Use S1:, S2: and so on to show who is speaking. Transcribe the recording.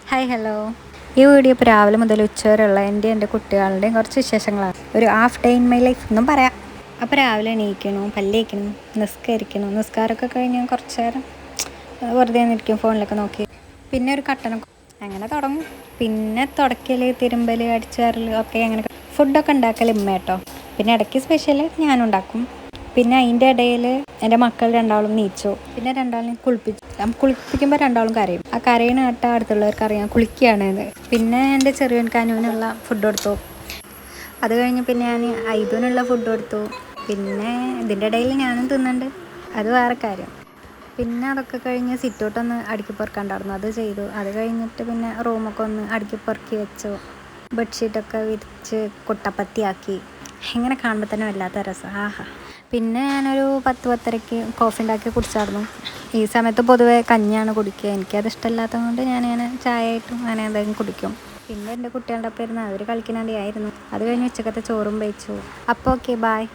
S1: Hi hello. ഈ video ഇപ്പോൾ രാവിലെ മുതൽ ഉച്ചവരെയുള്ള എൻ്റെ കുട്ടികളുടെയും കുറച്ച് വിശേഷങ്ങളാണ്. ഒരു half day in my life എന്നും പറയാം. അപ്പോൾ രാവിലെ എണീക്കണം, പല്ലേക്കണം, നിസ്കരിക്കണം. നിസ്കാരമൊക്കെ കഴിഞ്ഞ് കുറച്ച് നേരം വെറുതെ നിന്നിരിക്കും, ഫോണിലൊക്കെ നോക്കി. പിന്നെ ഒരു കട്ടനം അങ്ങനെ തുടങ്ങും. പിന്നെ തുടയ്ക്കൽ, തിരുമ്പൽ, അടിച്ചുവാരൽ ഒക്കെ അങ്ങനെ. ഫുഡൊക്കെ ഉണ്ടാക്കൽ ഇമ്മ കേട്ടോ. പിന്നെ ഇടയ്ക്ക് സ്പെഷ്യൽ ഞാനും ഉണ്ടാക്കും. പിന്നെ അതിൻ്റെ ഇടയിൽ എൻ്റെ മക്കൾ രണ്ടാളും നീച്ചു. പിന്നെ രണ്ടാളും കുളിപ്പിക്കുമ്പോൾ രണ്ടാളും കരയും. ആ കരയിന് കേട്ട അടുത്തുള്ളവർക്ക് അറിയാം കുളിക്കുകയാണെന്ന്. പിന്നെ എൻ്റെ ചെറിയവൻക്ക് അനുവിനുള്ള ഫുഡ് കൊടുത്തു. അത് കഴിഞ്ഞ് പിന്നെ ഞാൻ ഐബിനുള്ള ഫുഡ് കൊടുത്തു. പിന്നെ ഇതിൻ്റെ ഇടയിൽ ഞാനും തിന്നുന്നുണ്ട്, അത് വേറെ കാര്യം. പിന്നെ അതൊക്കെ കഴിഞ്ഞ് സിറ്റൗട്ടൊന്ന് അടുക്കിപ്പെറുക്കാണ്ടായിരുന്നു, അത് ചെയ്തു. അത് കഴിഞ്ഞിട്ട് പിന്നെ റൂമൊക്കെ ഒന്ന് അടുക്കിപ്പെറുക്കി വെച്ചു. ബെഡ്ഷീറ്റൊക്കെ വിരിച്ച് കുട്ടപ്പത്തിയാക്കി. ഇങ്ങനെ കാണുമ്പോൾ തന്നെ വല്ലാത്ത രസം. ആഹാ. പിന്നെ ഞാനൊരു 10-10:30 കോഫി ഉണ്ടാക്കി കുടിച്ചായിരുന്നു. ഈ സമയത്ത് പൊതുവേ കഞ്ഞിയാണ് കുടിക്കുക. എനിക്കത് ഇഷ്ടമില്ലാത്തത് കൊണ്ട് ഞാനിങ്ങനെ ചായ ആയിട്ടും അങ്ങനെ എന്തെങ്കിലും കുടിക്കും. പിന്നെ എൻ്റെ കുട്ടികളുടെ ഒപ്പം ഇരുന്ന് അവർ കളിക്കാനാണ്ടിയായിരുന്നു. അത് കഴിഞ്ഞ് ഉച്ചക്കത്തെ ചോറും വെച്ചു. അപ്പോൾ ഓക്കെ, ബായ്.